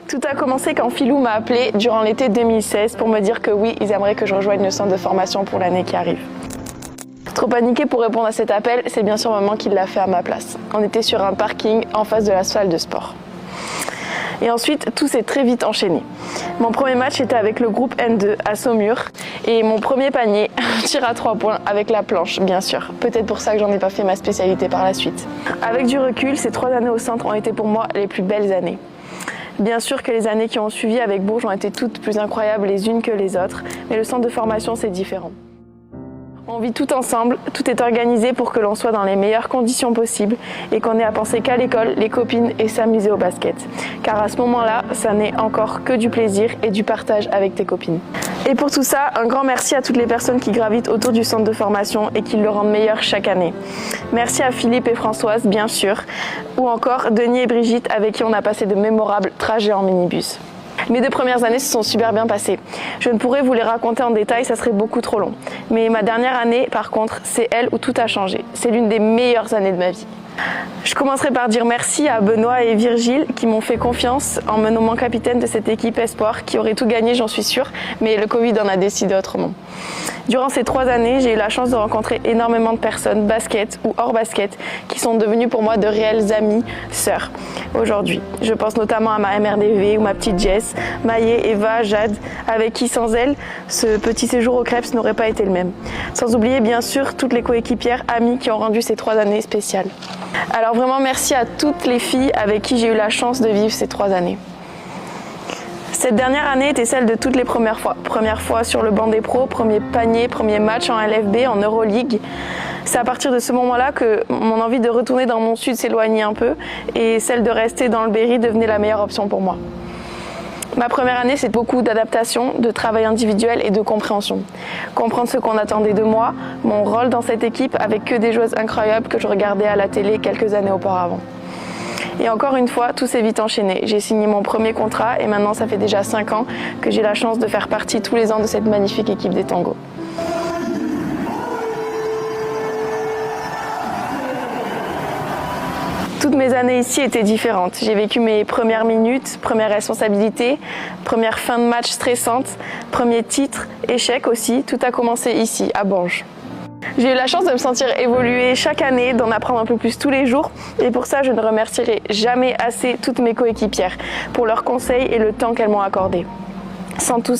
Tout a commencé quand Philou m'a appelé durant l'été 2016 pour me dire que oui, ils aimeraient que je rejoigne le centre de formation pour l'année qui arrive. Trop paniquée pour répondre à cet appel, c'est bien sûr maman qui l'a fait à ma place. On était sur un parking en face de la salle de sport. Et ensuite, tout s'est très vite enchaîné. Mon premier match était avec le groupe N2 à Saumur et mon premier panier, un tir à 3 points avec la planche, bien sûr. Peut-être pour ça que j'en ai pas fait ma spécialité par la suite. Avec du recul, ces 3 années au centre ont été pour moi les plus belles années. Bien sûr que les années qui ont suivi avec Bourges ont été toutes plus incroyables les unes que les autres, mais le centre de formation c'est différent. On vit tout ensemble, tout est organisé pour que l'on soit dans les meilleures conditions possibles et qu'on ait à penser qu'à l'école, les copines et s'amuser au basket. Car à ce moment-là, ça n'est encore que du plaisir et du partage avec tes copines. Et pour tout ça, un grand merci à toutes les personnes qui gravitent autour du centre de formation et qui le rendent meilleur chaque année. Merci à Philippe et Françoise, bien sûr, ou encore Denis et Brigitte avec qui on a passé de mémorables trajets en minibus. Mes 2 premières années se sont super bien passées. Je ne pourrais vous les raconter en détail, ça serait beaucoup trop long. Mais ma dernière année, par contre, c'est elle où tout a changé. C'est l'une des meilleures années de ma vie. Je commencerai par dire merci à Benoît et Virgile qui m'ont fait confiance en me nommant capitaine de cette équipe Espoir qui aurait tout gagné, j'en suis sûre, mais le Covid en a décidé autrement. Durant ces 3 années, j'ai eu la chance de rencontrer énormément de personnes, basket ou hors basket, qui sont devenues pour moi de réelles amies, sœurs. Aujourd'hui, je pense notamment à ma MRDV ou ma petite Jess, Maïe, Eva, Jade, avec qui sans elles, ce petit séjour au Crêpes n'aurait pas été le même. Sans oublier bien sûr toutes les coéquipières amies qui ont rendu ces 3 années spéciales. Alors vraiment merci à toutes les filles avec qui j'ai eu la chance de vivre ces 3 années. Cette dernière année était celle de toutes les premières fois. Première fois sur le banc des pros, premier panier, premier match en LFB, en Euroleague. C'est à partir de ce moment-là que mon envie de retourner dans mon sud s'éloignait un peu et celle de rester dans le Berry devenait la meilleure option pour moi. Ma première année, c'est beaucoup d'adaptation, de travail individuel et de compréhension. Comprendre ce qu'on attendait de moi, mon rôle dans cette équipe avec que des joueuses incroyables que je regardais à la télé quelques années auparavant. Et encore une fois, tout s'est vite enchaîné. J'ai signé mon premier contrat et maintenant ça fait déjà 5 ans que j'ai la chance de faire partie tous les ans de cette magnifique équipe des Tangos. Toutes mes années ici étaient différentes. J'ai vécu mes premières minutes, premières responsabilités, première fin de match stressante, premier titre, échec aussi. Tout a commencé ici, à Bourges. J'ai eu la chance de me sentir évoluer chaque année, d'en apprendre un peu plus tous les jours et pour ça je ne remercierai jamais assez toutes mes coéquipières pour leurs conseils et le temps qu'elles m'ont accordé. Sans tout